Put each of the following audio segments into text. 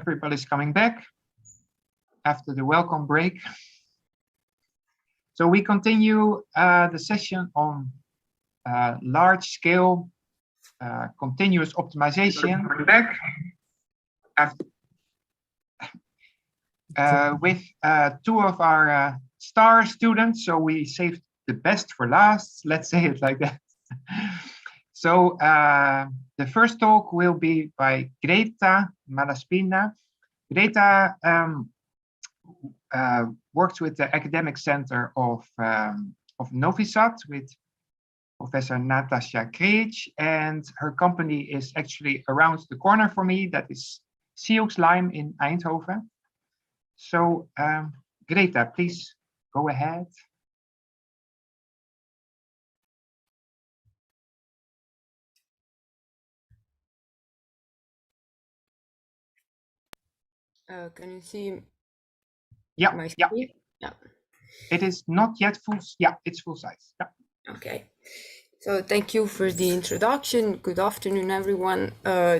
Everybody's coming back after the welcome break. So we continue the session on large-scale continuous optimization. We're back after, with two of our star students. So we saved the best for last. Let's say it like that. So the first talk will be by Greta Malaspina. Greta works with the academic center of Novi Sad with Professor Natasha Kreitsch, and her company is actually around the corner for me. That is Sioux Lime in Eindhoven. So Greta, please go ahead. Can you see my screen? Yeah. It is not yet full. Yeah, it's full size. Yeah. Okay. So thank you for the introduction. Good afternoon, everyone.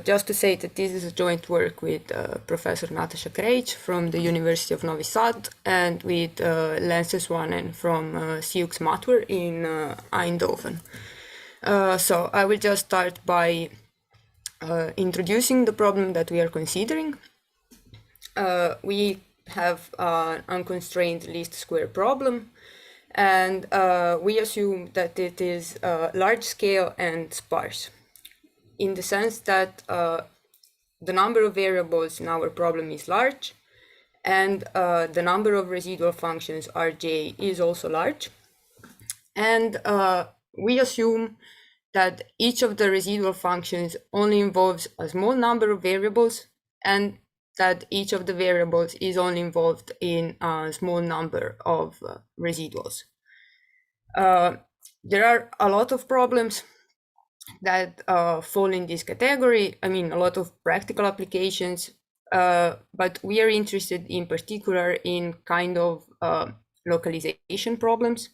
Just to say that this is a joint work with Professor Natasha Kreitsch from the University of Novi Sad and with Lance Swanen from Sioux Matwer in Eindhoven. So I will just start by introducing the problem that we are considering. We have an unconstrained least square problem, and we assume that it is large scale and sparse, in the sense that the number of variables in our problem is large, and the number of residual functions Rj is also large. And we assume that each of the residual functions only involves a small number of variables, and that each of the variables is only involved in a small number of residuals. There are a lot of problems that fall in this category. I mean, a lot of practical applications, but we are interested in particular in kind of localization problems.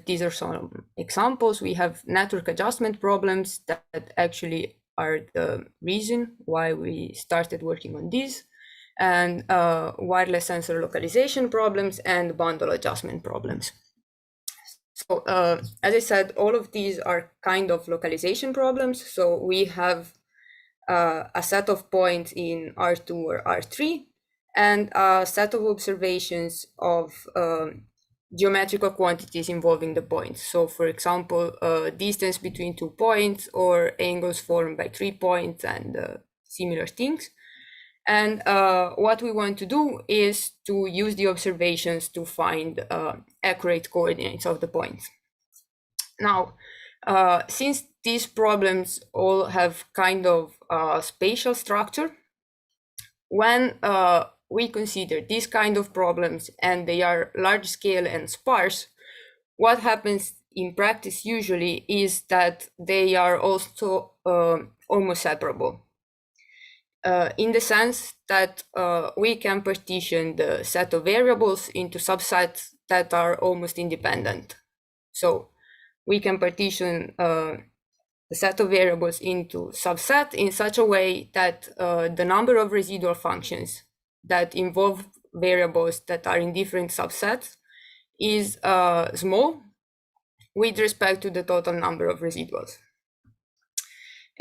These are some examples. We have network adjustment problems that actually are the reason why we started working on this, and wireless sensor localization problems and bundle adjustment problems. So as I said, all of these are kind of localization problems. So we have a set of points in R2 or R3 and a set of observations of geometrical quantities involving the points. So for example, distance between 2 points or angles formed by 3 points and similar things. And what we want to do is to use the observations to find accurate coordinates of the points. Now, since these problems all have kind of spatial structure, when we consider these kind of problems and they are large scale and sparse, what happens in practice usually is that they are also almost separable. In the sense that we can partition the set of variables into subsets that are almost independent. So we can partition the set of variables into subset in such a way that the number of residual functions that involve variables that are in different subsets is small with respect to the total number of residuals.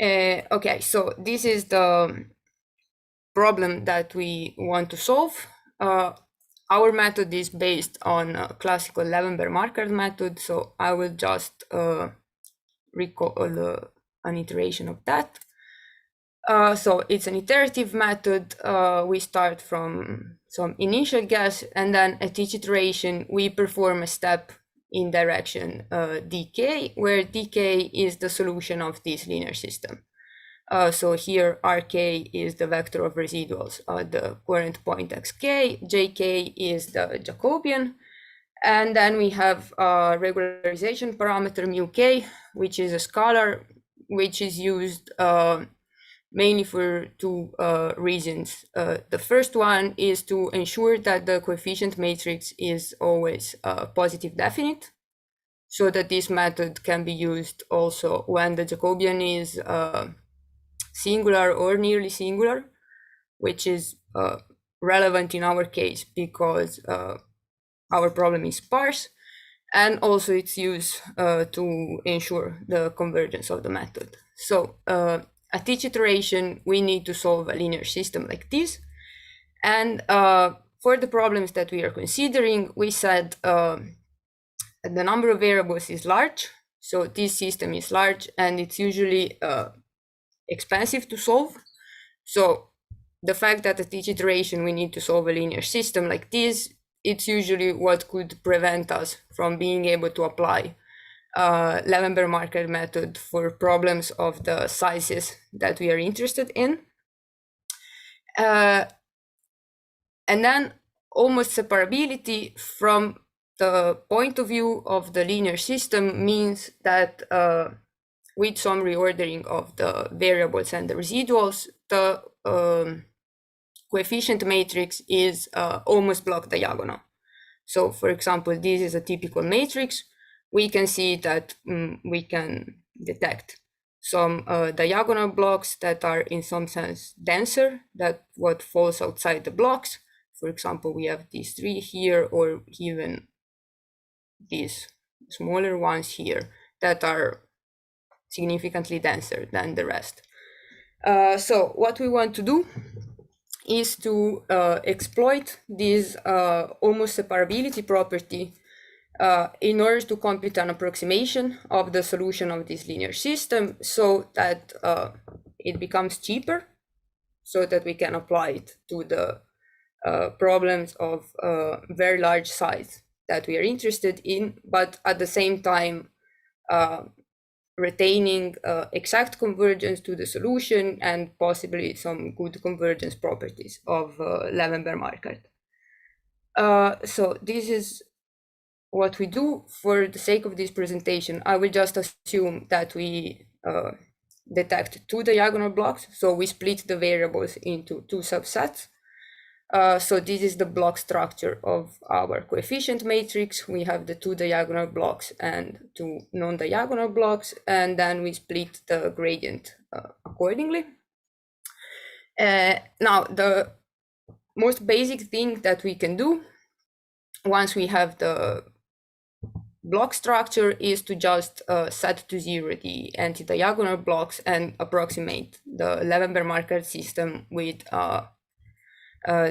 Okay, so this is the problem that we want to solve. Our method is based on a classical Levenberg-Marquardt method, so I will just recall an iteration of that. So it's an iterative method. We start from some initial guess, and then at each iteration, we perform a step in direction dk, where dk is the solution of this linear system. So here Rk is the vector of residuals at the current point xk, Jk is the Jacobian, and then we have a regularization parameter mu k, which is a scalar, which is used mainly for two reasons. The first one is to ensure that the coefficient matrix is always positive definite, so that this method can be used also when the Jacobian is singular or nearly singular. which is relevant in our case because our problem is sparse, and also its use to ensure the convergence of the method. So at each iteration, we need to solve a linear system like this. And for the problems that we are considering, we said the number of variables is large. So this system is large and it's usually expensive to solve. So the fact that at each iteration we need to solve a linear system like this, it's usually what could prevent us from being able to apply Levenberg-Markert method for problems of the sizes that we are interested in. And then almost separability from the point of view of the linear system means that with some reordering of the variables and the residuals, the coefficient matrix is almost block diagonal. So for example, this is a typical matrix. We can see that we can detect some diagonal blocks that are in some sense denser than what falls outside the blocks. For example, we have these three here, or even these smaller ones here that are significantly denser than the rest. So what we want to do is to exploit this almost separability property in order to compute an approximation of the solution of this linear system so that it becomes cheaper, so that we can apply it to the problems of very large size that we are interested in, but at the same time retaining exact convergence to the solution and possibly some good convergence properties of Levenberg-Markert. So this is what we do. For the sake of this presentation, I will just assume that we detect two diagonal blocks. So we split the variables into two subsets. So this is the block structure of our coefficient matrix. We have the two diagonal blocks and two non-diagonal blocks, and then we split the gradient accordingly. Now, the most basic thing that we can do once we have the block structure is to just set to zero the anti-diagonal blocks and approximate the Levenberg-Markert system with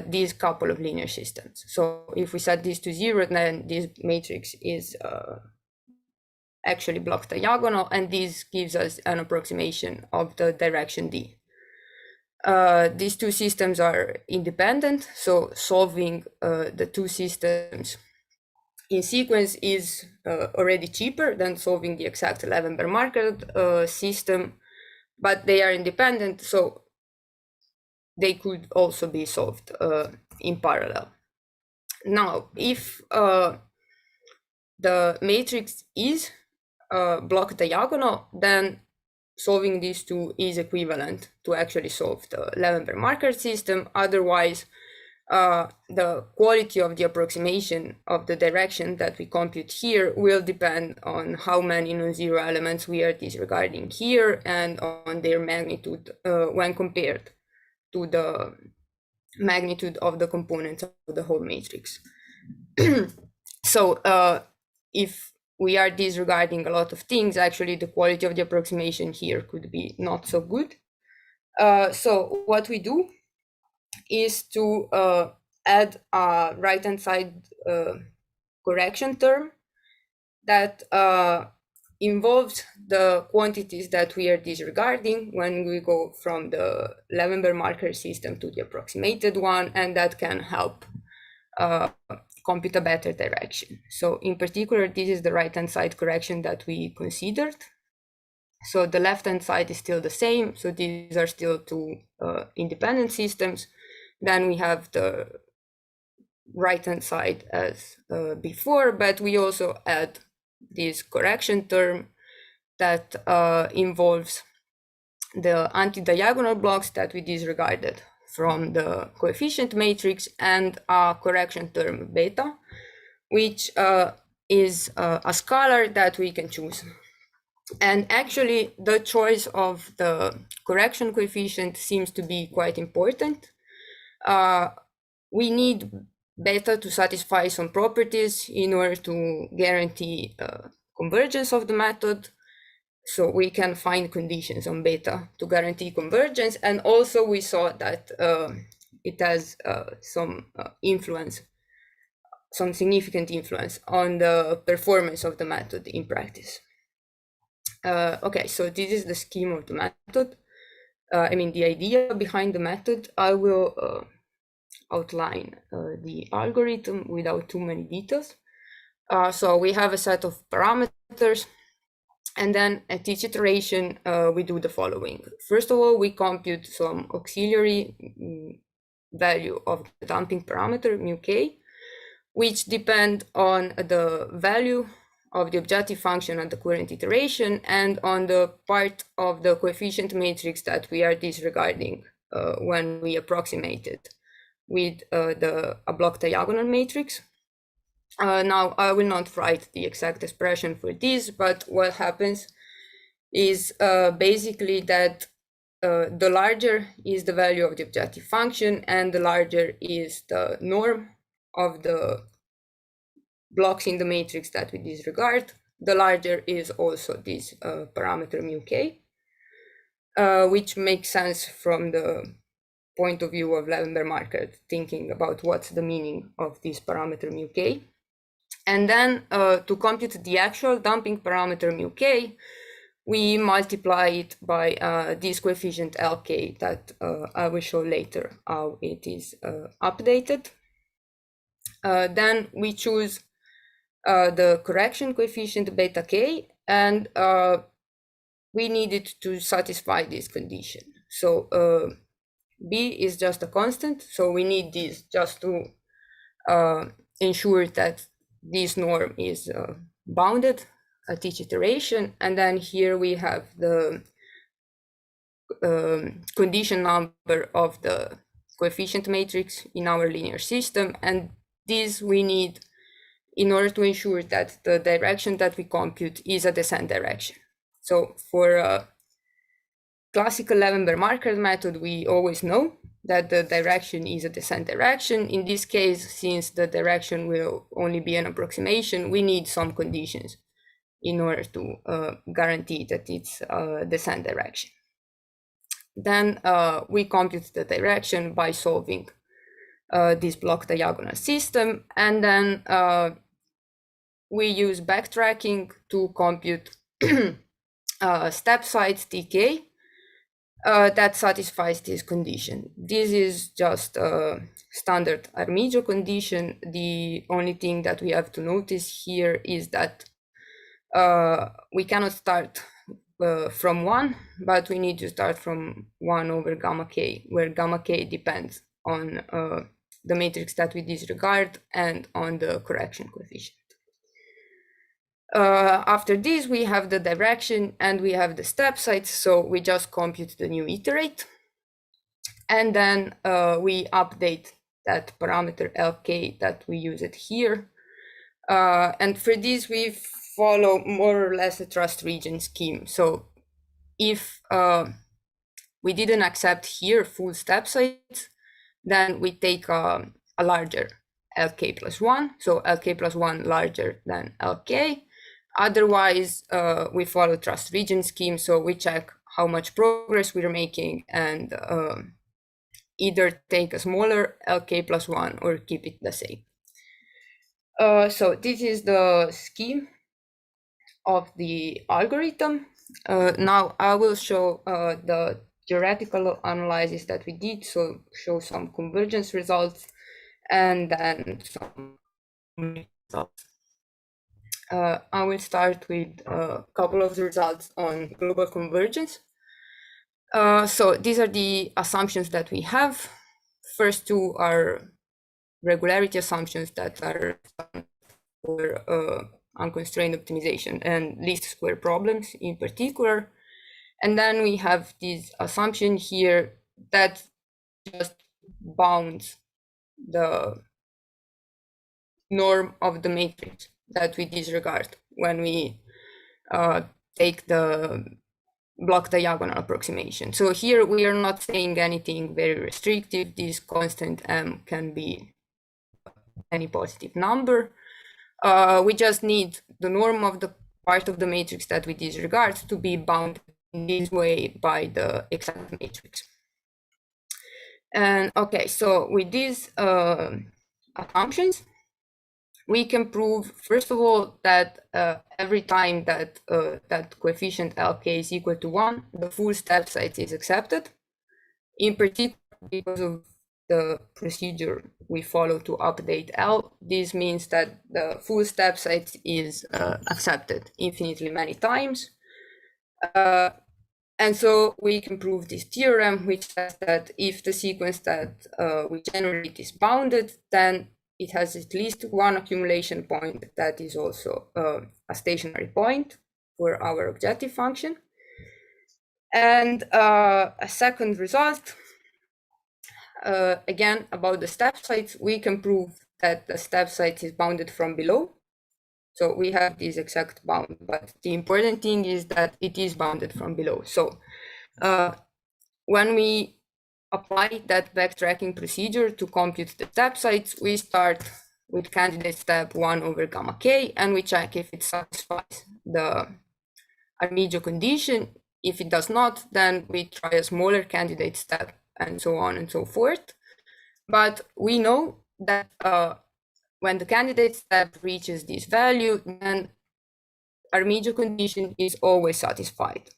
these couple of linear systems. So if we set this to zero, then this matrix is actually block diagonal, and this gives us an approximation of the direction D. These two systems are independent, so solving the two systems in sequence is already cheaper than solving the exact Levenberg-Markert system, but they are independent, so they could also be solved in parallel. Now, if the matrix is block diagonal, then solving these two is equivalent to actually solve the Levenberg-Markert system. Otherwise, the quality of the approximation of the direction that we compute here will depend on how many non-zero elements we are disregarding here and on their magnitude when compared to the magnitude of the components of the whole matrix. So if we are disregarding a lot of things, actually the quality of the approximation here could be not so good. So what we do is to add a right-hand side correction term that involves the quantities that we are disregarding when we go from the Levenberg-Markert system to the approximated one, and that can help compute a better direction. So in particular, this is the right-hand side correction that we considered. So the left-hand side is still the same. So these are still two independent systems. Then we have the right-hand side as before, but we also add this correction term that involves the anti-diagonal blocks that we disregarded from the coefficient matrix and a correction term beta, which is a scalar that we can choose. And actually, the choice of the correction coefficient seems to be quite important we need beta to satisfy some properties in order to guarantee convergence of the method. So we can find conditions on beta to guarantee convergence. And also we saw that it has some influence, some significant influence on the performance of the method in practice. Okay, so this is the scheme of the method. I mean, the idea behind the method. I will outline the algorithm without too many details. So we have a set of parameters, and then at each iteration, we do the following. First of all, we compute some auxiliary value of the damping parameter, mu k, which depend on the value of the objective function at the current iteration and on the part of the coefficient matrix that we are disregarding when we approximate it with a block diagonal matrix. Now, I will not write the exact expression for this, but what happens is basically that the larger is the value of the objective function and the larger is the norm of the blocks in the matrix that we disregard, the larger is also this parameter mu k, which makes sense from the point of view of Levenberg-Markert, thinking about what's the meaning of this parameter mu k. And then to compute the actual damping parameter mu k, we multiply it by this coefficient Lk that I will show later how it is updated. Then we choose the correction coefficient beta k, and we needed to satisfy this condition. So b is just a constant, so we need this just to ensure that this norm is bounded at each iteration. And then here we have the condition number of the coefficient matrix in our linear system, and this we need in order to ensure that the direction that we compute is a descent direction. So for a classical Levenberg-Markert method, we always know that the direction is a descent direction. In this case, since the direction will only be an approximation, we need some conditions in order to guarantee that it's a descent direction. Then we compute the direction by solving this block diagonal system, and then we use backtracking to compute step size tk that satisfies this condition. This is just a standard Armijo condition. The only thing that we have to notice here is that we cannot start from 1, but we need to start from 1 over gamma k, where gamma k depends on the matrix that we disregard and on the correction coefficient. After this, we have the direction and we have the step size, so we just compute the new iterate. And then we update that parameter Lk that we use it here. And for this, we follow more or less a trust region scheme. So if we didn't accept here full step size, then we take a larger Lk plus 1, so Lk plus 1 larger than Lk. Otherwise, we follow trust region scheme, so we check how much progress we're making and either take a smaller Lk plus 1 or keep it the same. So this is the scheme of the algorithm. Now I will show the theoretical analysis that we did, so show some convergence results and then some results. I will start with a couple of results on global convergence. So these are the assumptions that we have. First two are regularity assumptions that are for unconstrained optimization and least square problems in particular. And then we have this assumption here that just bounds the norm of the matrix that we disregard when we take the block diagonal approximation. So here we are not saying anything very restrictive. This constant m can be any positive number. We just need the norm of the part of the matrix that we disregard to be bounded in this way by the exact matrix. And okay, so with these assumptions, we can prove, first of all, that every time that that coefficient Lk is equal to 1, the full step size is accepted. In particular, because of the procedure we follow to update L, this means that the full step size is accepted infinitely many times. And so we can prove this theorem, which says that if the sequence that we generate is bounded, then it has at least one accumulation point that is also a stationary point for our objective function. And a second result, again, about the step size, we can prove that the step size is bounded from below. So we have this exact bound, but the important thing is that it is bounded from below. So when we apply that backtracking procedure to compute the step size, we start with candidate step 1 over gamma k, and we check if it satisfies the Armigio condition. If it does not, then we try a smaller candidate step, and so on and so forth. But we know that when the candidate step reaches this value, then Armigio condition is always satisfied.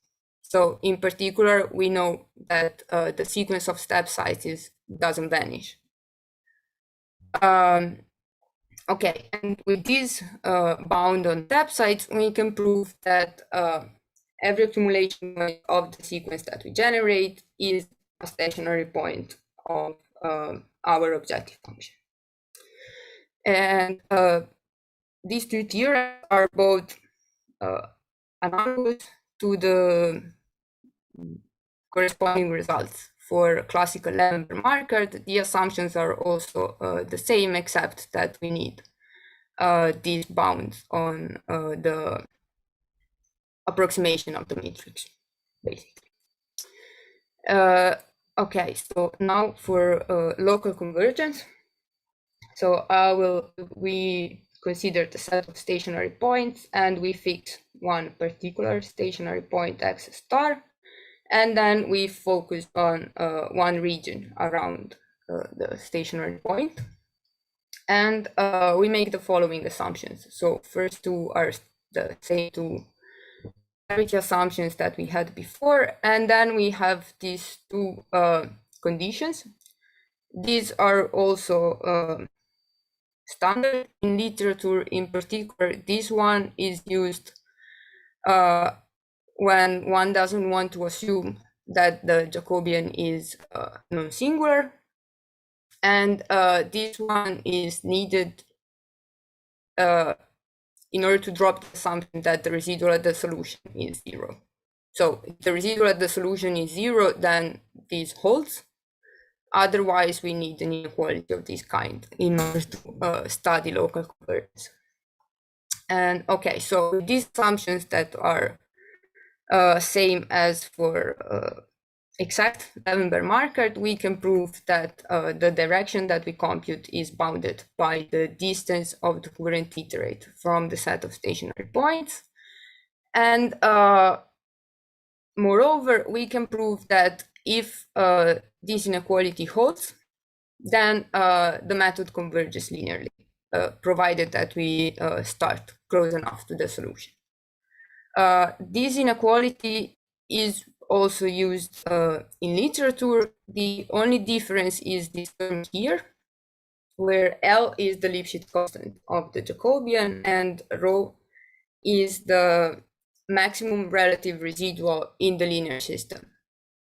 So in particular, we know that the sequence of step sizes doesn't vanish. Okay, and with this bound on step size, we can prove that every accumulation point of the sequence that we generate is a stationary point of our objective function. And these two theorems are both analogous to the corresponding results for classical Levenberg-Markert. The assumptions are also the same, except that we need these bounds on the approximation of the matrix, basically. Okay, so now for local convergence. So we consider the set of stationary points, and we fix one particular stationary point x star, and then we focus on one region around the stationary point, and we make the following assumptions. So first two are the same two assumptions that we had before, and then we have these two conditions. These are also standard in literature. In particular, this one is used when one doesn't want to assume that the Jacobian is non-singular, and this one is needed in order to drop the assumption that the residual at the solution is 0. So if the residual at the solution is 0, then this holds. Otherwise, we need an inequality of this kind in order to study local convergence. And okay, so these assumptions that are same as for exact Levenberg-Markert, we can prove that the direction that we compute is bounded by the distance of the current iterate from the set of stationary points. And moreover, we can prove that if this inequality holds, then the method converges linearly, provided that we start close enough to the solution. This inequality is also used in literature. The only difference is this term here, where L is the Lipschitz constant of the Jacobian and rho is the maximum relative residual in the linear system.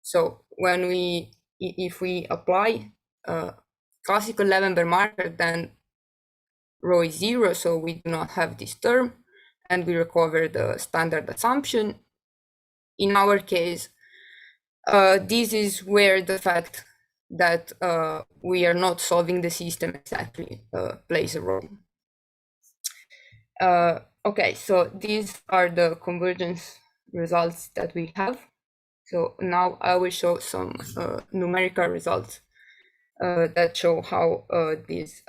So when if we apply classical Levenberg-Markert, then rho is 0, so we do not have this term, and we recover the standard assumption. In our case, this is where the fact that we are not solving the system exactly plays a role. Okay, so these are the convergence results that we have So now I will show some numerical results that show how this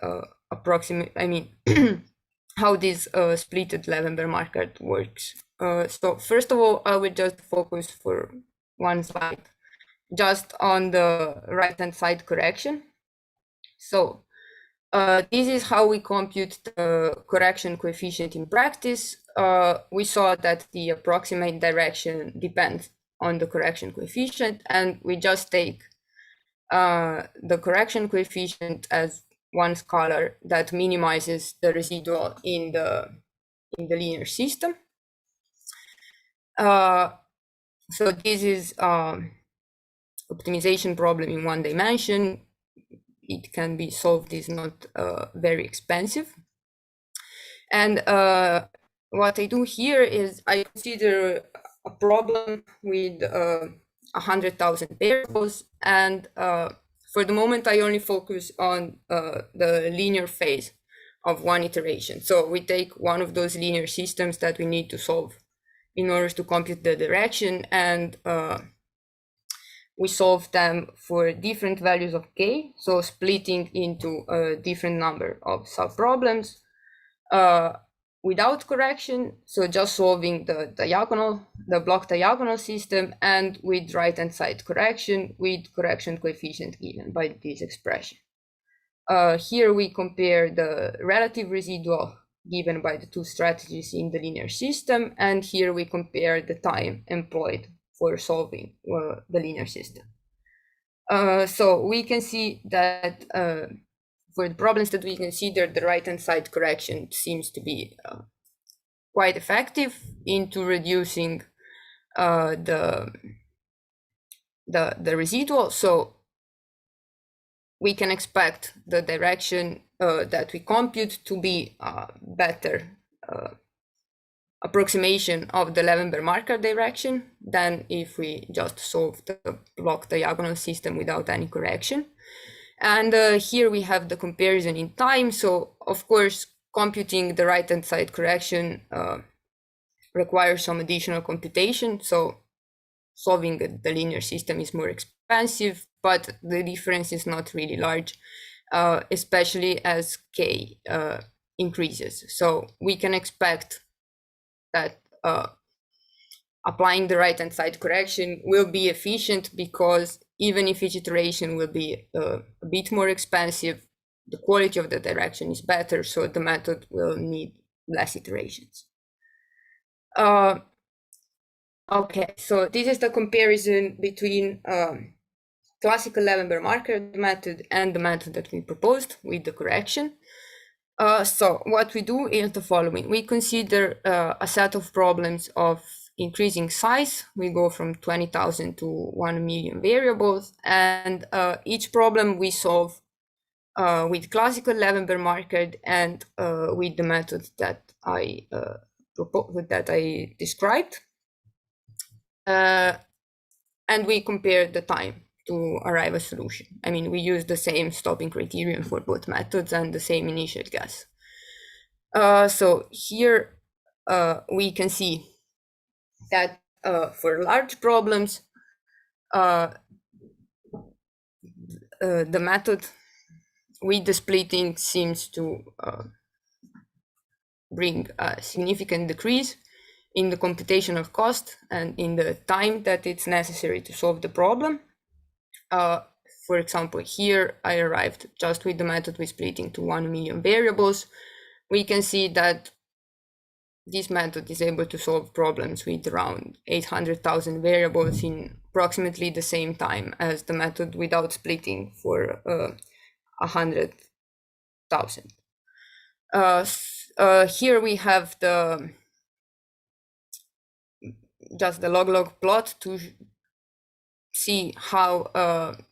how this splitted Levenberg market works. So first of all, I will just focus for one slide just on the right-hand side correction. So this is how we compute the correction coefficient in practice. We saw that the approximate direction depends on the correction coefficient, and we just take the correction coefficient as one scalar that minimizes the residual in the linear system. So this is optimization problem in one dimension. It can be solved, is not very expensive. And what I do here is I consider a problem with 100,000 variables, and for the moment I only focus on the linear phase of one iteration. So we take one of those linear systems that we need to solve in order to compute the direction, and we solve them for different values of k, so splitting into a different number of sub-problems without correction, so just solving the block diagonal system, and with right-hand side correction with correction coefficient given by this expression. Here we compare the relative residual given by the two strategies in the linear system, and here we compare the time employed for solving the linear system. So we can see that for the problems that we consider, the right-hand side correction seems to be quite effective into reducing the residual. So we can expect the direction that we compute to be better approximation of the Levenberg marker direction than if we just solve the block diagonal system without any correction. And here we have the comparison in time. So of course, computing the right-hand side correction requires some additional computation. So solving the linear system is more expensive, but the difference is not really large, especially as k increases. So we can expect that applying the right-hand side correction will be efficient, because even if each iteration will be a bit more expensive, the quality of the direction is better, so the method will need less iterations. Okay, so this is the comparison between classical Levenberg marker method and the method that we proposed with the correction. So what we do is the following. We consider a set of problems of increasing size. We go from 20,000 to 1 million variables, and each problem we solve with classical Levenberg marker and with the method that I described, and we compare the time to arrive a solution. I mean, we use the same stopping criterion for both methods and the same initial guess. So here we can see that for large problems, the method with the splitting seems to bring a significant decrease in the computational cost and in the time that it's necessary to solve the problem. For example, here I arrived just with the method with splitting to 1 million variables. We can see that this method is able to solve problems with around 800,000 variables in approximately the same time as the method without splitting for 100,000. Here we have just the log-log plot to see how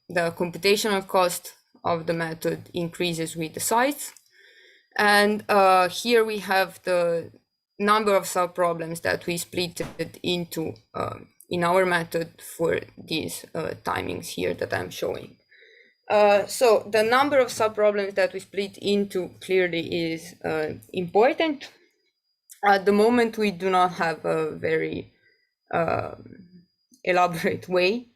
the computational cost of the method increases with the size. And here we have the number of sub-problems that we split into in our method for these timings here that I'm showing. So the number of sub-problems that we split into clearly is important. At the moment, we do not have a very elaborate way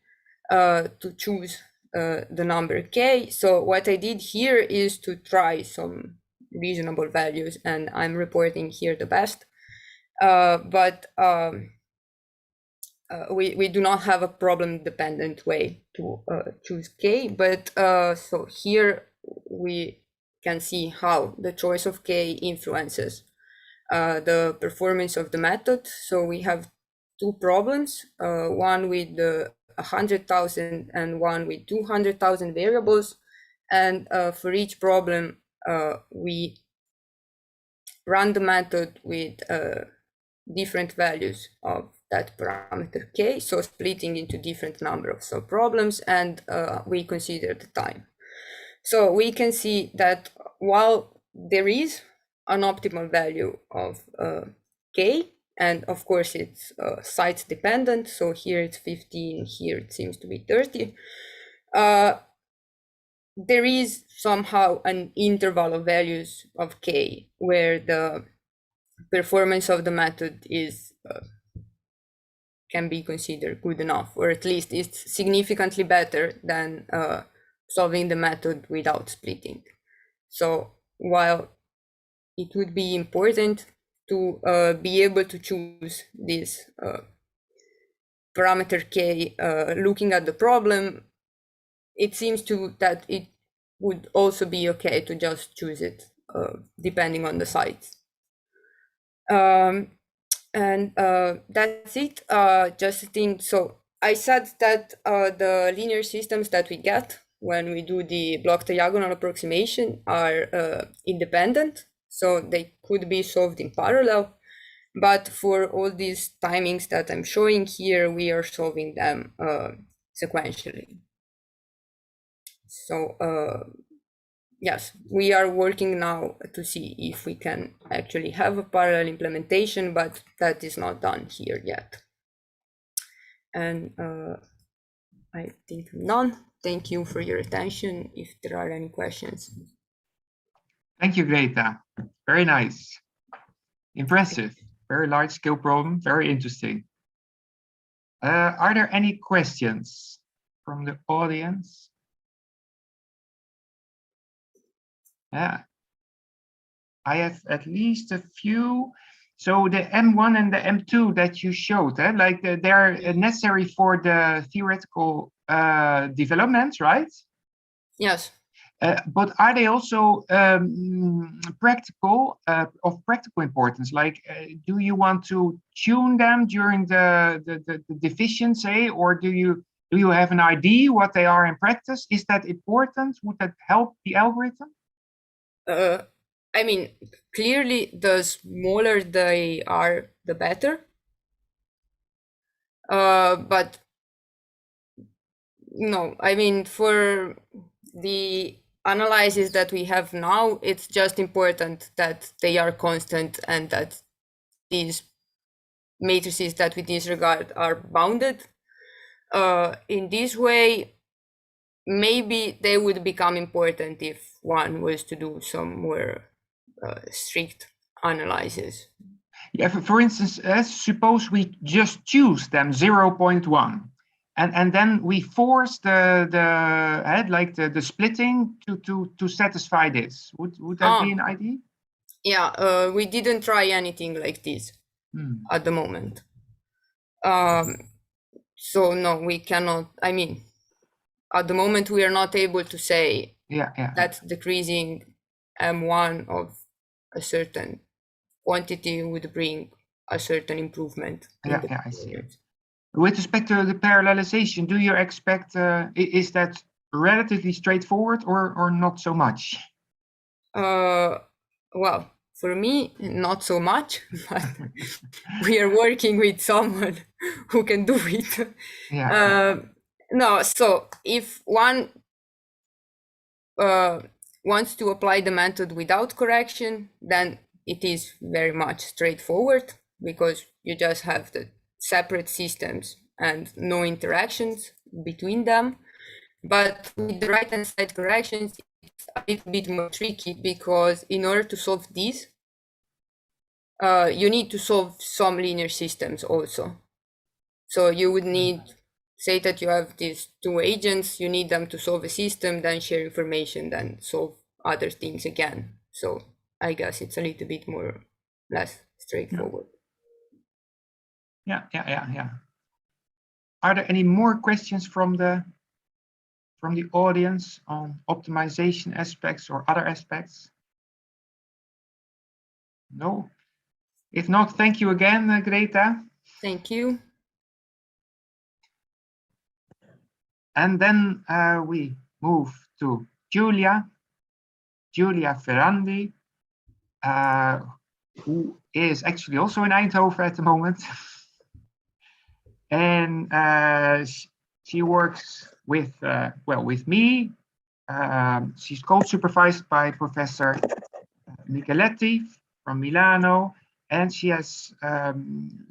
to choose the number k. So what I did here is to try some reasonable values, and I'm reporting here the best. But we do not have a problem-dependent way to choose k. But so here we can see how the choice of k influences the performance of the method. So we have two problems, one with 100,000 and one with 200,000 variables. And for each problem, we run the method with different values of that parameter k, so splitting into different number of sub-problems, and we consider the time. So we can see that while there is an optimal value of k, and of course it's site dependent, so here it's 15, here it seems to be 30, there is somehow an interval of values of k where the performance of the method is can be considered good enough, or at least it's significantly better than solving the method without splitting. So while it would be important to be able to choose this parameter k looking at the problem, it seems that it would also be okay to just choose it depending on the sites. And that's it. Just a thing. So I said that the linear systems that we get when we do the block diagonal approximation are independent, so they could be solved in parallel. But for all these timings that I'm showing here, we are solving them sequentially. So yes, we are working now to see if we can actually have a parallel implementation, but that is not done here yet. And I think I'm done. Thank you for your attention. If there are any questions. Thank you, Greta. Very nice. Impressive. Very large scale problem. Very interesting. Are there any questions from the audience? Yeah, I have at least a few. So the M1 and the M2 that you showed, like they're necessary for the theoretical developments, right? Yes. But are they also practical, of practical importance? Like, do you want to tune them during the division, say, or do you have an idea what they are in practice? Is that important? Would that help the algorithm? I mean, clearly, the smaller they are, the better. But no, I mean, for the analysis that we have now, it's just important that they are constant and that these matrices that we disregard are bounded. In this way, maybe they would become important if one was to do some more strict analysis. Yeah, for instance, suppose we just choose them 0.1. And then we force the splitting to satisfy this. Would that be an idea? Yeah, we didn't try anything like this at the moment. So no, we cannot. I mean, at the moment we are not able to say that decreasing M1 of a certain quantity would bring a certain improvement. Yeah, I see. With respect to the parallelization, do you expect, is that relatively straightforward or not so much? Well, for me, not so much, but we are working with someone who can do it. No, so if one wants to apply the method without correction, then it is very much straightforward because you just have the separate systems and no interactions between them. But with the right-hand side corrections, it's a little bit more tricky because in order to solve these, you need to solve some linear systems also. So you would need say that you have these two agents, you need them to solve a system, then share information, then solve other things again. So I guess it's a little bit more less straightforward. Yeah. Are there any more questions from the audience on optimization aspects or other aspects? No? If not, thank you again, Greta. Thank you. And then we move to Julia Ferrandi, who is actually also in Eindhoven at the moment. And she works with, with me. She's co-supervised by Professor Micheletti from Milano, and she has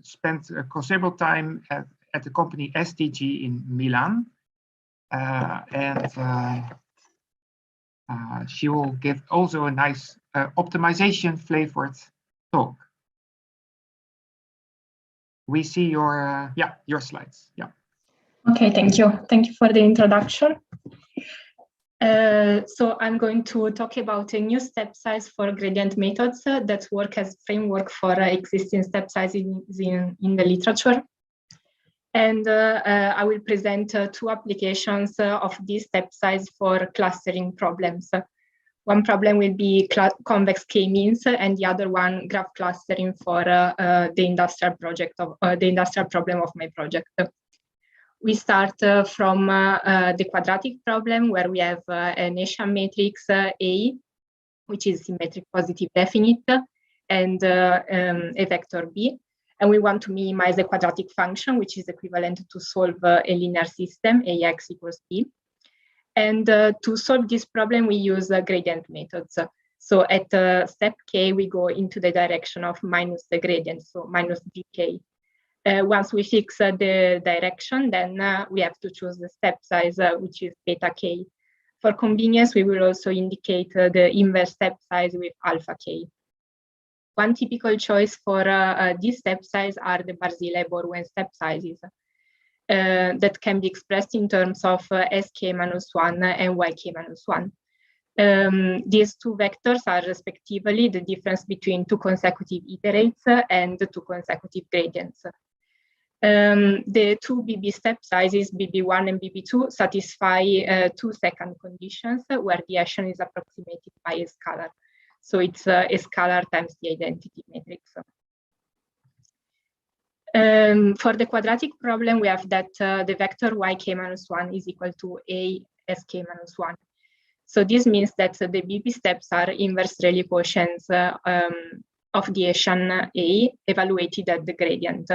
spent a considerable time at the company SDG in Milan. She will give also a nice optimization flavored talk. We see your slides. Yeah. Okay, thank you. Thank you for the introduction. So I'm going to talk about a new step size for gradient methods that work as framework for existing step sizes in the literature. And I will present two applications of this step size for clustering problems. One problem will be convex k-means, and the other one graph clustering for the industrial problem of my project. We start from the quadratic problem, where we have an Hessian matrix A, which is symmetric positive definite, and a vector B. And we want to minimize the quadratic function, which is equivalent to solve a linear system, AX equals B. And to solve this problem, we use gradient methods. So at step K, we go into the direction of minus the gradient, so minus GK. Once we fix the direction, then we have to choose the step size, which is beta K. For convenience, we will also indicate the inverse step size with alpha K. One typical choice for this step size are the Barzilai-Borwein step sizes that can be expressed in terms of sk-1 and yk-1. These two vectors are respectively the difference between two consecutive iterates and two consecutive gradients. The two BB step sizes, BB1 and BB2, satisfy 2 second conditions where the Hessian is approximated by a scalar. So it's a scalar times the identity matrix. For the quadratic problem, we have that the vector yk-1 is equal to a sk-1. So this means that the BB steps are inverse Rayleigh quotients of the Hessian A evaluated at the gradient.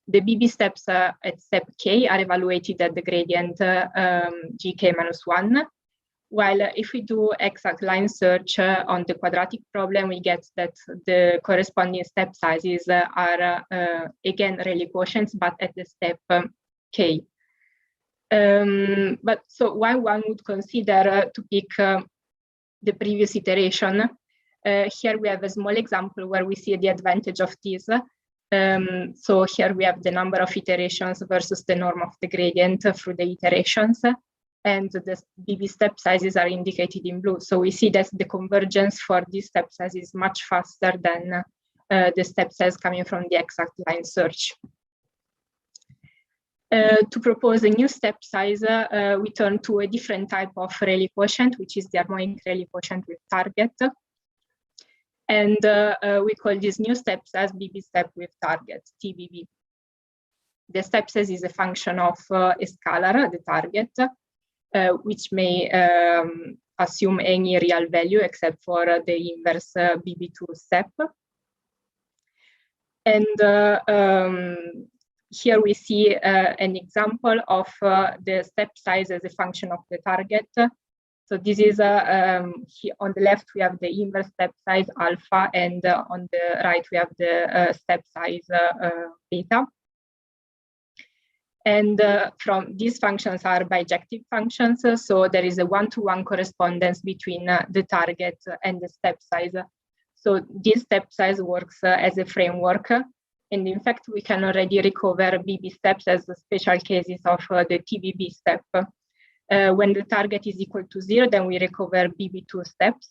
The BB steps at step K are evaluated at the gradient gk-1, while if we do exact line search on the quadratic problem, we get that the corresponding step sizes are again Rayleigh quotients, but at the step K. But so why one would consider to pick the previous iteration? Here we have a small example where we see the advantage of this. So here we have the number of iterations versus the norm of the gradient through the iterations, and the BB step sizes are indicated in blue. So we see that the convergence for this step size is much faster than the step size coming from the exact line search. To propose a new step size, we turn to a different type of Rayleigh quotient, which is the harmonic Rayleigh quotient with target. And we call this new step size BB step with target, TBB. The step size is a function of a scalar, the target, which may assume any real value except for the inverse BB2 step. And here we see an example of the step size as a function of the target. So this is here on the left we have the inverse step size alpha, and on the right we have the step size beta. And from these functions are bijective functions, so there is a one-to-one correspondence between the target and the step size. So this step size works as a framework And in fact, we can already recover BB steps as special cases of the TBB step. When the target is equal to 0, then we recover BB2 steps,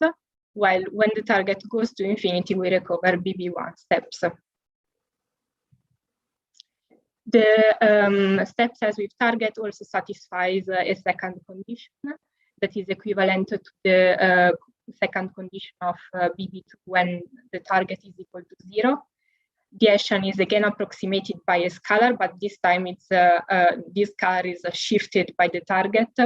while when the target goes to infinity, we recover BB1 steps. The step size with target also satisfies a second condition that is equivalent to the second condition of BB2 when the target is equal to 0. The Hessian is again approximated by a scalar, but this time it's this scalar is shifted by the target.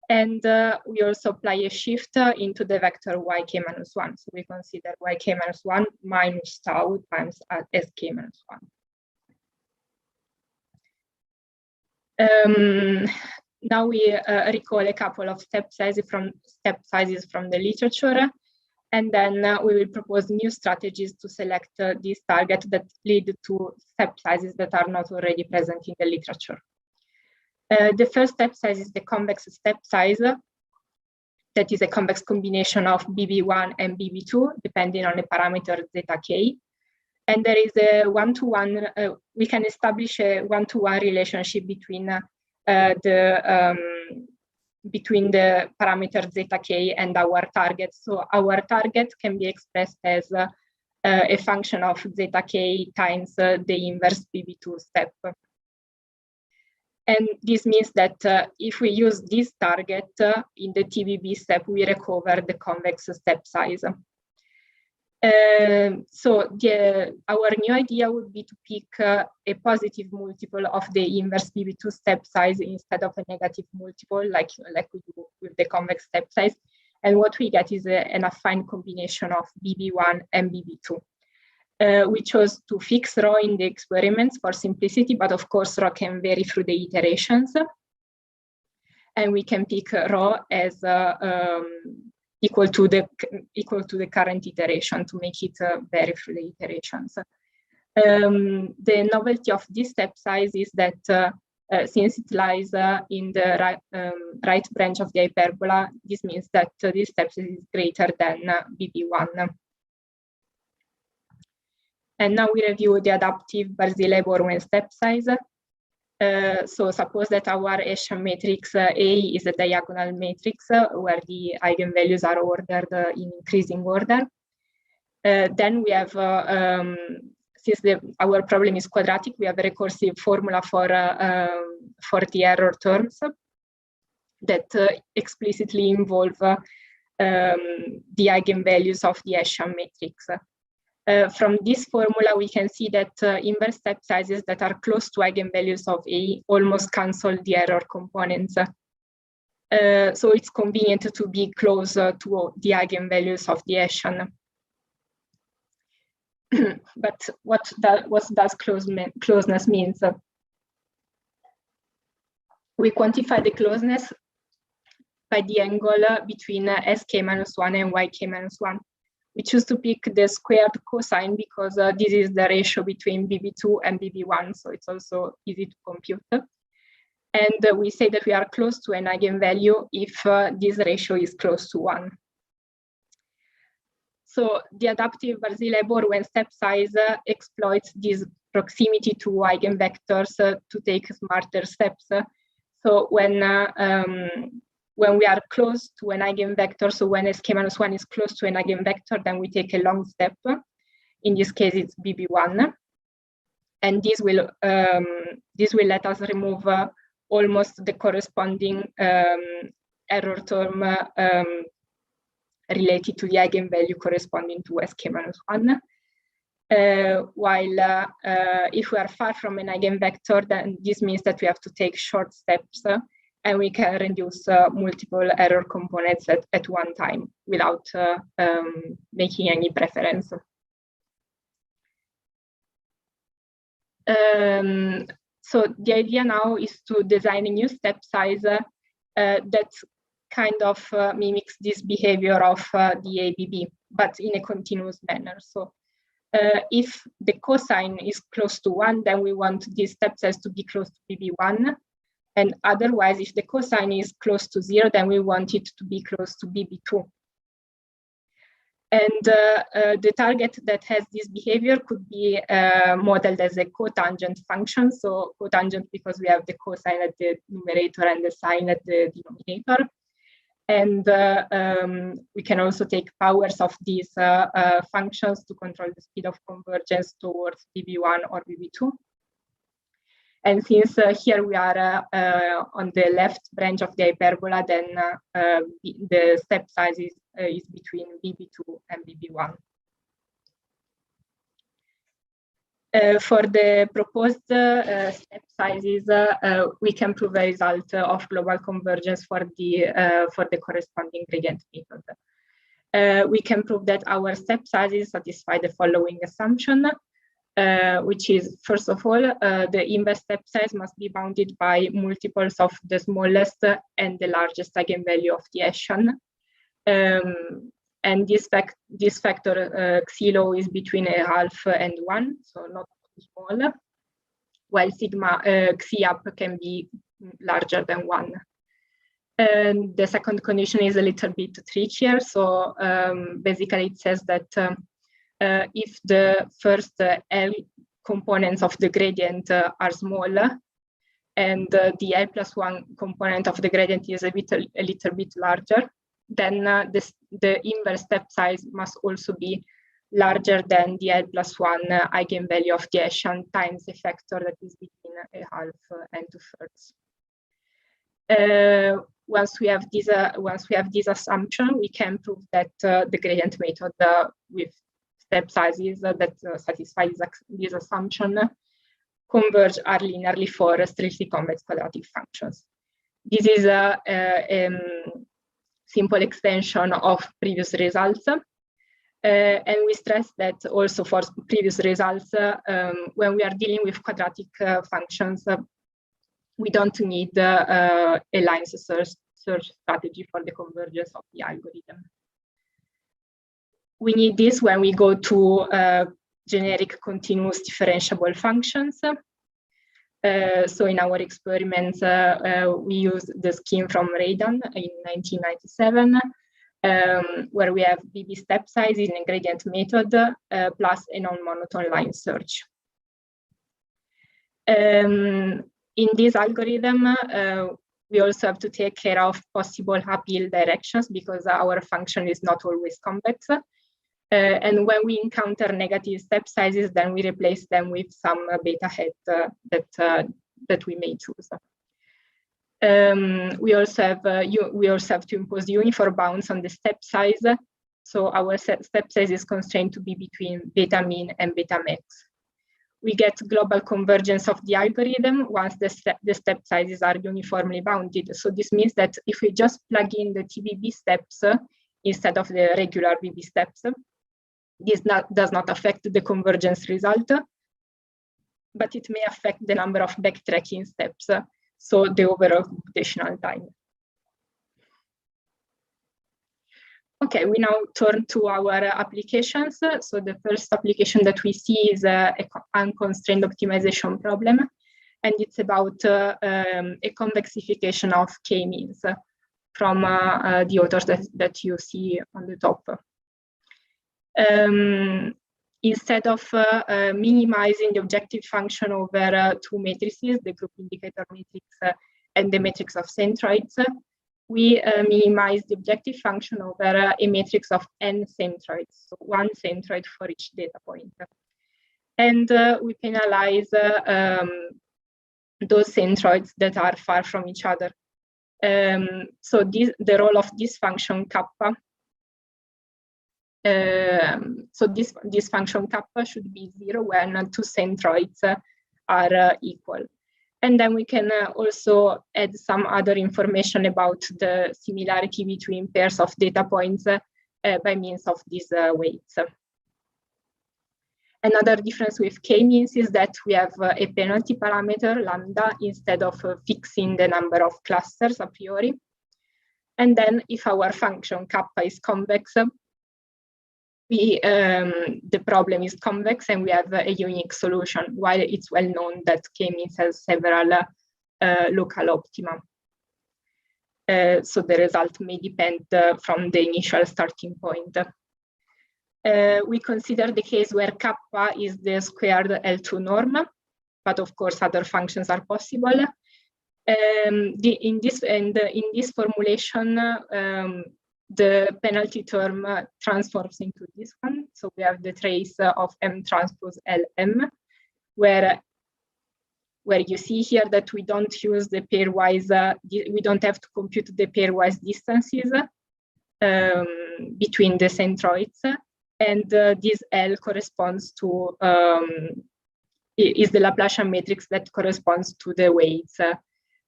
And we also apply a shift into the vector yk-1. So we consider yk-1 minus tau times sk-1. Now we recall a couple of step sizes from the literature, and then we will propose new strategies to select these targets that lead to step sizes that are not already present in the literature. The first step size is the convex step size. That is a convex combination of BB1 and BB2, depending on the parameter zeta k. And there is a one-to-one, we can establish a one-to-one relationship between the parameter zeta k and our target. So our target can be expressed as a function of zeta k times the inverse BB2 step. And this means that if we use this target in the TBB step, we recover the convex step size. So our new idea would be to pick a positive multiple of the inverse BB2 step size instead of a negative multiple, like we do with the convex step size. And what we get is an affine combination of BB1 and BB2. We chose to fix rho in the experiments for simplicity, but of course rho can vary through the iterations. And we can pick rho as equal to the current iteration to make it vary through the iterations. The novelty of this step size is that since it lies in the right branch of the hyperbola, this means that this step size is greater than BB1. And now we review the adaptive Barzilai-Born step size. So suppose that our Hessian matrix A is a diagonal matrix where the eigenvalues are ordered in increasing order. Then we have, since our problem is quadratic, we have a recursive formula for the error terms that explicitly involve the eigenvalues of the Hessian matrix. From this formula, we can see that inverse step sizes that are close to eigenvalues of A almost cancel the error components. So it's convenient to be close to the eigenvalues of the Hessian. But what does closeness means? We quantify the closeness by the angle between sk-1 and yk-1. We choose to pick the squared cosine because this is the ratio between BB2 and BB1, so it's also easy to compute. And we say that we are close to an eigenvalue if this ratio is close to 1. So the adaptive Barzilai-Born step size exploits this proximity to eigenvectors to take smarter steps. So when we are close to an eigenvector, so when sk-1 is close to an eigenvector, then we take a long step. In this case, it's BB1, and this will let us remove almost the corresponding error term related to the eigenvalue corresponding to sk-1. While if we are far from an eigenvector, then this means that we have to take short steps. And we can reduce multiple error components at one time without making any preference. So the idea now is to design a new step size that kind of mimics this behavior of the ABB, but in a continuous manner. So if the cosine is close to 1, then we want this step size to be close to BB1. And otherwise, if the cosine is close to 0, then we want it to be close to BB2. And the target that has this behavior could be modeled as a cotangent function. So cotangent because we have the cosine at the numerator and the sine at the denominator. And we can also take powers of these functions to control the speed of convergence towards BB1 or BB2. And since here we are on the left branch of the hyperbola, then the step size is between BB2 and BB1. For the proposed step sizes, we can prove a result of global convergence for the corresponding gradient method. We can prove that our step sizes satisfy the following assumption, which is, first of all, the inverse step size must be bounded by multiples of the smallest and the largest eigenvalue of the Hessian. And this factor xilo is between 1/2 and 1, so not too small, while sigma xi up can be larger than 1. And the second condition is a little bit trickier. So basically it says that if the first L components of the gradient are small, and the L+1 component of the gradient is a little bit larger, then the inverse step size must also be larger than the L+1 eigenvalue of the Hessian times a factor that is between 1/2 and 2/3. Once we have this assumption, we can prove that the gradient method with step sizes that satisfy this assumption converge R linearly for strictly convex quadratic functions. This is a simple extension of previous results. And we stress that also for previous results, when we are dealing with quadratic functions, we don't need a line search strategy for the convergence of the algorithm. We need this when we go to generic continuous differentiable functions. So in our experiments, we used the scheme from Radan in 1997, where we have BB step size in a gradient method plus a non-monotone line search. In this algorithm, we also have to take care of possible uphill directions because our function is not always convex. And when we encounter negative step sizes, then we replace them with some beta head that we may choose. We also have to impose uniform bounds on the step size. So our step size is constrained to be between beta mean and beta max. We get global convergence of the algorithm once the step sizes are uniformly bounded. So this means that if we just plug in the TBB steps instead of the regular BB steps, this does not affect the convergence result, but it may affect the number of backtracking steps, so the overall computational time. Okay, we now turn to our applications. So the first application that we see is an unconstrained optimization problem, and it's about a convexification of k-means from the authors that you see on the top. Instead of minimizing the objective function over two matrices, the group indicator matrix and the matrix of centroids, we minimize the objective function over a matrix of n centroids, so one centroid for each data point. And we penalize those centroids that are far from each other. So the role of this function kappa, so this function kappa should be 0 when two centroids are equal. And then we can also add some other information about the similarity between pairs of data points by means of these weights. Another difference with k-means is that we have a penalty parameter, lambda, instead of fixing the number of clusters a priori. And then if our function kappa is convex, the problem is convex and we have a unique solution, while it's well known that k-means has several local optima. So the result may depend from the initial starting point. We consider the case where kappa is the squared L2 norm, but of course other functions are possible. In this formulation, the penalty term transforms into this one. So we have the trace of M transpose LM, where you see here that we don't use the pairwise, we don't have to compute the pairwise distances between the centroids. And this L corresponds to, is the Laplacian matrix that corresponds to the weights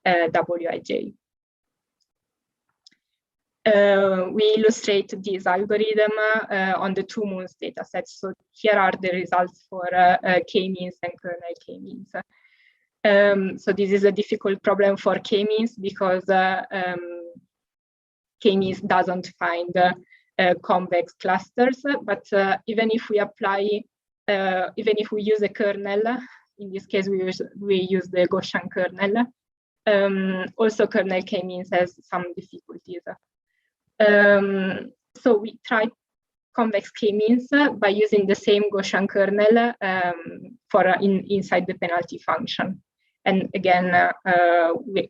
Wij. We illustrate this algorithm on the 2 moons data sets. So here are the results for k-means and kernel k-means. So this is a difficult problem for k-means because k-means doesn't find convex clusters, but even if we apply, even if we use a kernel, in this case we use the Gaussian kernel, also kernel k-means has some difficulties. So we tried convex k-means by using the same Gaussian kernel for inside the penalty function. And again,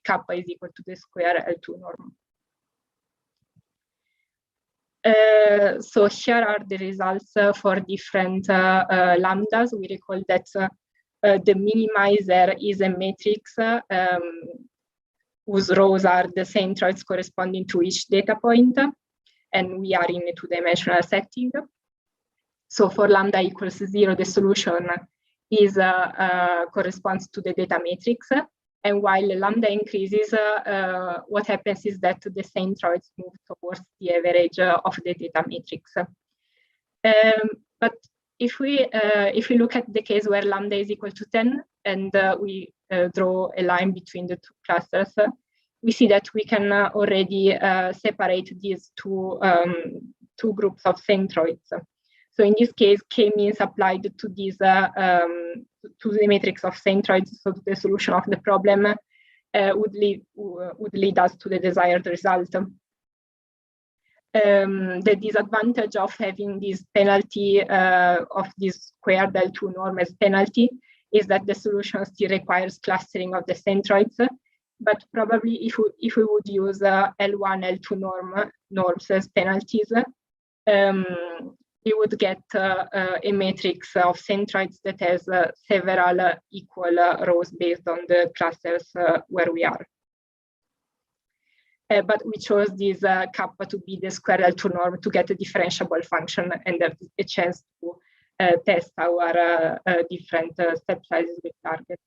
kappa is equal to the square L2 norm. So here are the results for different lambdas. We recall that the minimizer is a matrix whose rows are the centroids corresponding to each data point, and we are in a 2-dimensional setting. So for lambda equals 0, the solution is corresponds to the data matrix. And while lambda increases, what happens is that the centroids move towards the average of the data matrix. But if we look at the case where lambda is equal to 10 and we draw a line between the 2 clusters, we see that we can already separate these two groups of centroids. So in this case, k-means applied to these to the matrix of centroids, so the solution of the problem would lead us to the desired result. The disadvantage of having this penalty of this squared L2 norm as penalty is that the solution still requires clustering of the centroids. But probably if we would use L1, L2 norms as penalties, we would get a matrix of centroids that has several equal rows based on the clusters where we are. But we chose this kappa to be the square L2 norm to get a differentiable function and have a chance to test our different step sizes with targets.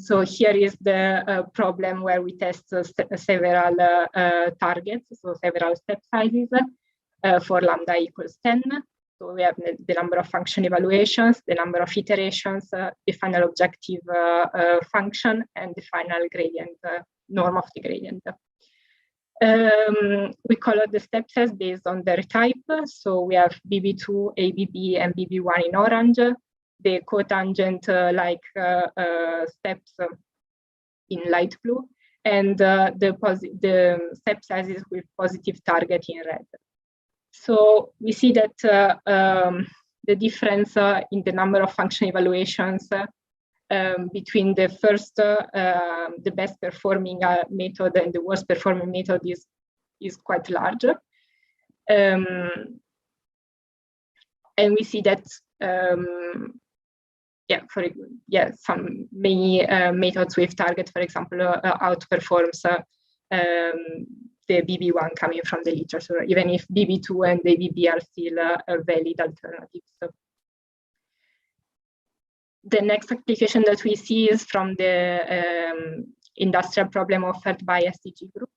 So here is the problem where we test several targets, so several step sizes for lambda equals 10. So we have the number of function evaluations, the number of iterations, the final objective function, and the final gradient, norm of the gradient. We color the step size based on their type. So we have BB2, ABB, and BB1 in orange. The cotangent like steps in light blue, and the step sizes with positive target in red. So we see that the difference in the number of function evaluations between the first, the best performing method and the worst performing method is quite large. And we see that many methods with target, for example, outperforms the BB1 coming from the literature, even if BB2 and the ABB are still valid alternatives. The next application that we see is from the industrial problem offered by SDG group.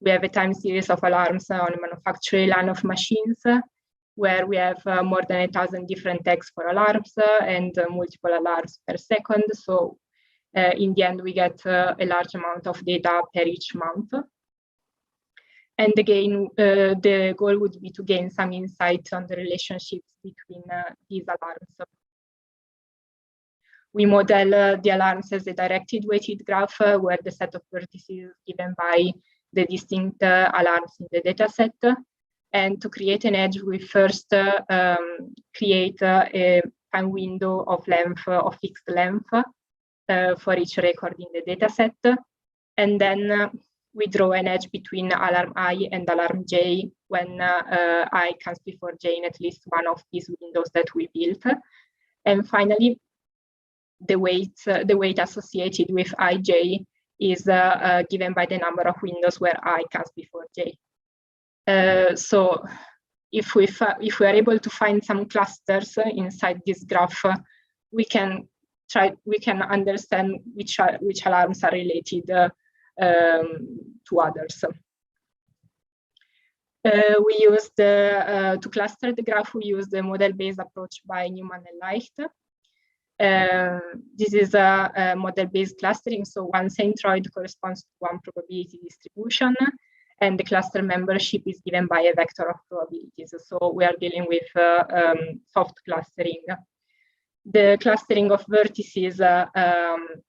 We have a time series of alarms on a manufacturing line of machines, where we have more than 1,000 different tags for alarms and multiple alarms per second. So in the end, we get a large amount of data per each month. And again, the goal would be to gain some insight on the relationships between these alarms. We model the alarms as a directed weighted graph where the set of vertices is given by the distinct alarms in the data set. And to create an edge, we first create a time window of length, of fixed length for each record in the dataset. And then we draw an edge between alarm I and alarm J when I comes before J in at least one of these windows that we built. And finally, the weight associated with IJ is given by the number of windows where I comes before J. So if we are able to find some clusters inside this graph, we can understand which alarms are related to others. We use to cluster the graph, we use the model-based approach by Newman and Leicht. This is a model-based clustering, so one centroid corresponds to one probability distribution, and the cluster membership is given by a vector of probabilities. So we are dealing with soft clustering. The clustering of vertices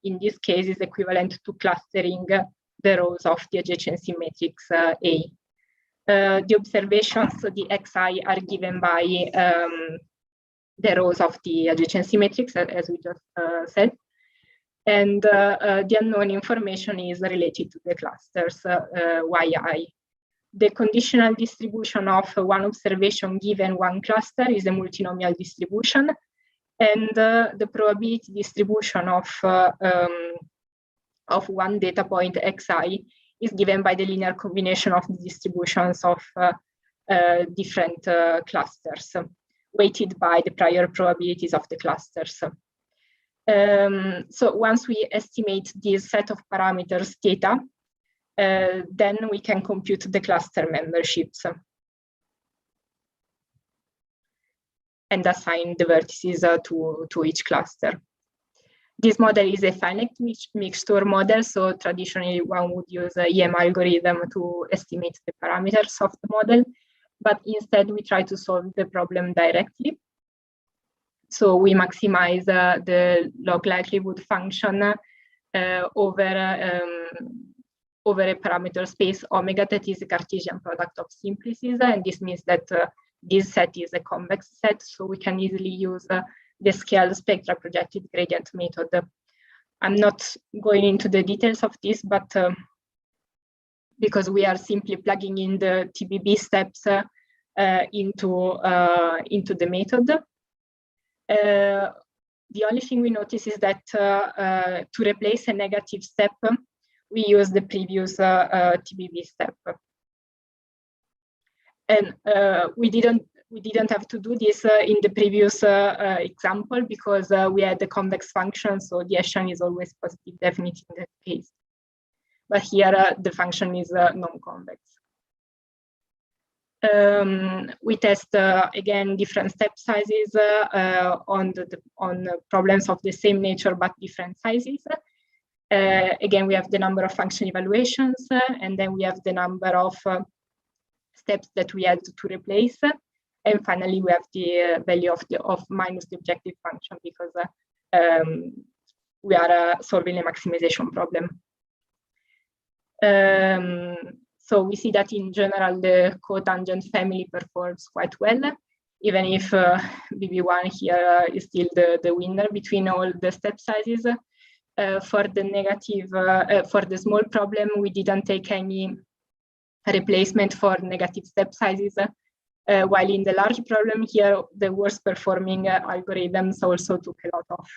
in this case is equivalent to clustering the rows of the adjacency matrix A. The observations, the xi, are given by the rows of the adjacency matrix, as we just said. And the unknown information is related to the clusters yi. The conditional distribution of one observation given one cluster is a multinomial distribution. And the probability distribution of one data point xi is given by the linear combination of the distributions of different clusters, weighted by the prior probabilities of the clusters. So once we estimate this set of parameters theta, then we can compute the cluster memberships and assign the vertices to each cluster. This model is a finite mixture model, so traditionally one would use a EM algorithm to estimate the parameters of the model, but instead we try to solve the problem directly. So we maximize the log likelihood function over a parameter space omega that is a Cartesian product of simplices, and this means that this set is a convex set, so we can easily use the scaled spectra projected gradient method. I'm not going into the details of this, but because we are simply plugging in the TBB steps into the method. The only thing we notice is that to replace a negative step, we use the previous TBB step. And we didn't have to do this in the previous example because we had the convex function, so the Hessian is always positive definite in that case. But here the function is non-convex. We test again different step sizes on problems of the same nature but different sizes. Again, we have the number of function evaluations, and then we have the number of steps that we had to replace, and finally we have the value of minus the objective function because we are solving a maximization problem. So we see that in general the cotangent family performs quite well, even if BB1 here is still the winner between all the step sizes. For the negative, for the small problem, we didn't take any replacement for negative step sizes, while in the large problem here, the worst performing algorithms also took a lot of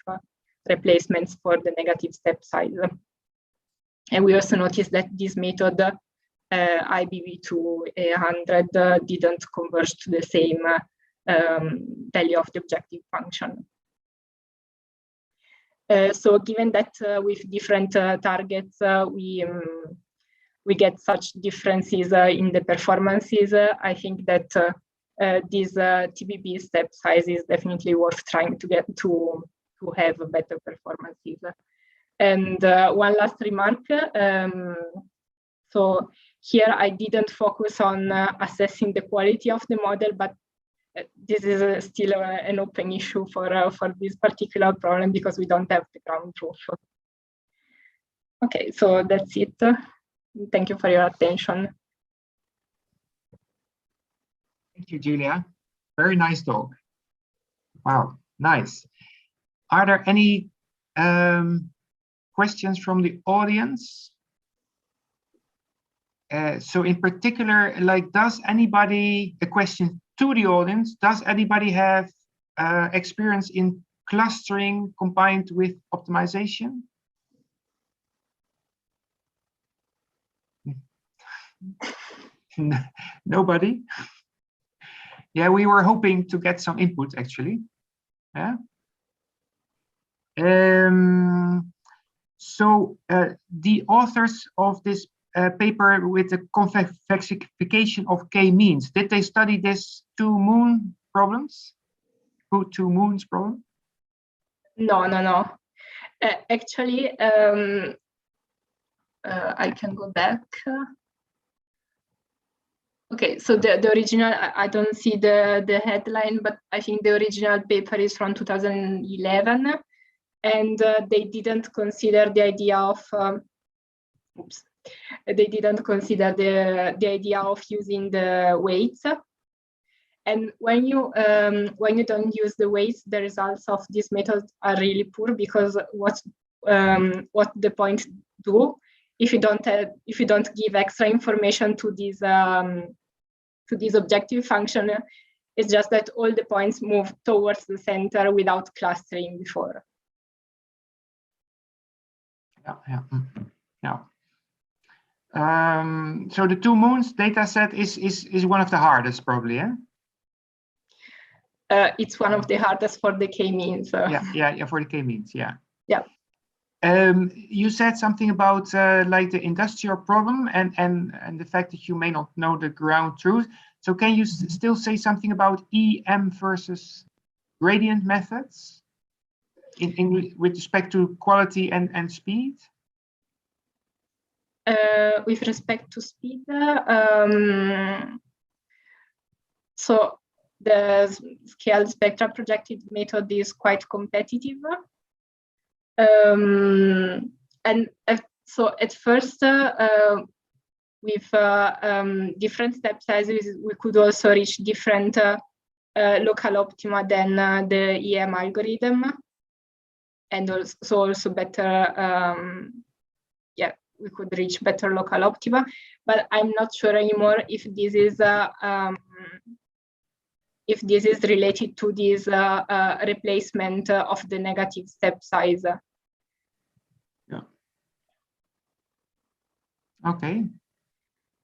replacements for the negative step size. And we also noticed that this method, IBV to 100, didn't converge to the same value of the objective function. So given that with different targets, we get such differences in the performances, I think that this TBB step size is definitely worth trying to get to have better performances. And one last remark. So here I didn't focus on assessing the quality of the model, but this is still an open issue for this particular problem because we don't have the ground truth. Okay, so that's it. Thank you for your attention. Thank you, Julia. Very nice talk. Wow, nice. Are there any questions from the audience? So in particular, like, does anybody, a question to the audience, does anybody have experience in clustering combined with optimization? Nobody? Yeah, we were hoping to get some input actually. Yeah. So the authors of this paper with the convexification of k-means, did they study this two moons problem? No. Actually, I can go back. Okay, so the original, I don't see the headline, but I think the original paper is from 2011, and they didn't consider the idea of, they didn't consider the idea of using the weights. And when you don't use the weights, the results of this method are really poor, because what the point do if you don't give extra information to this objective function, is just that all the points move towards the center without clustering before. Yeah. So the two moons data set is one of the hardest, probably, yeah? It's one of the hardest for the k-means. Yeah, for the k-means, yeah. Yeah. You said something about like the industrial problem and the fact that you may not know the ground truth. So can you still say something about EM versus gradient methods with respect to quality and speed? With respect to speed, so the scaled spectral projected method is quite competitive. And so at first, with different step sizes, we could also reach different local optima than the EM algorithm, and also better, we could reach better local optima, but I'm not sure anymore if this is related to this replacement of the negative step size. Yeah. Okay.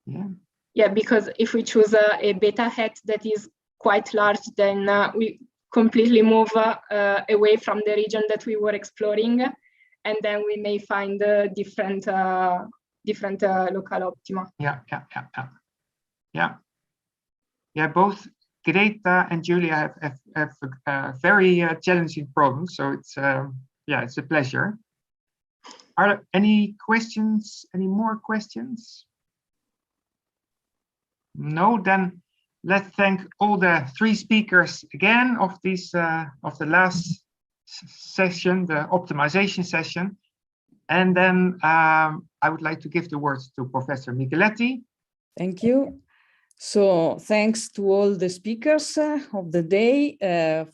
Yeah. Yeah, because if we choose a beta hat that is quite large, then we completely move away from the region that we were exploring, and then we may find different local optima. Yeah. Both Greta and Julia have very challenging problems, so it's it's a pleasure. Are there any questions? Any more questions? No, then let's thank all the three speakers again of this of the last session, the optimization session. And then I would like to give the words to Professor Micheletti. Thank you. So thanks to all the speakers of the day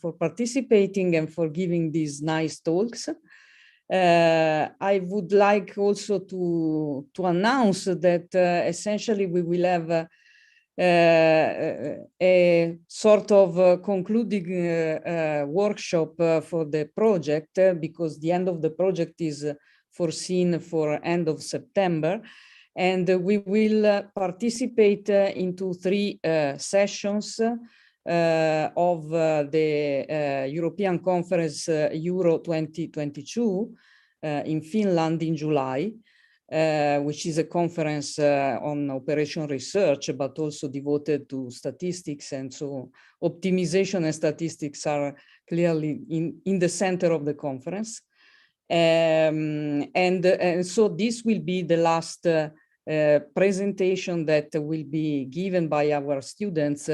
for participating and for giving these nice talks. I would like also to announce that essentially we will have a sort of concluding workshop for the project, because the end of the project is foreseen for end of September. And we will participate into 3 sessions of the European Conference Euro 2022 in Finland in July, which is a conference on operation research, but also devoted to statistics. And so optimization and statistics are clearly in the center of the conference. And so this will be the last presentation that will be given by our students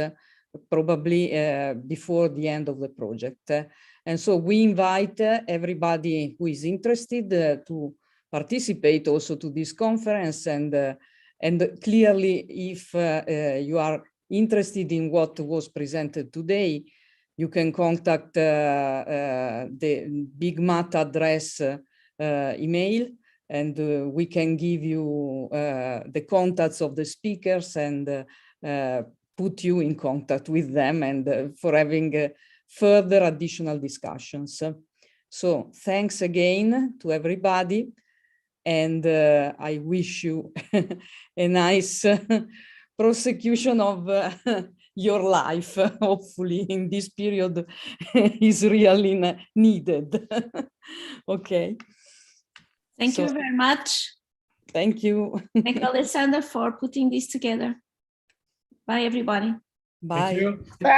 probably before the end of the project. And so we invite everybody who is interested to participate also to this conference. And clearly, if you are interested in what was presented today, you can contact the Big Mat address email, and we can give you the contacts of the speakers and put you in contact with them and for having further additional discussions. So thanks again to everybody, and I wish you a nice prosecution of your life. Hopefully in this period is really needed. Okay. Thank you very much. Thank you. Thank you, Alessandra, for putting this together. Bye, everybody. Bye. Thank you.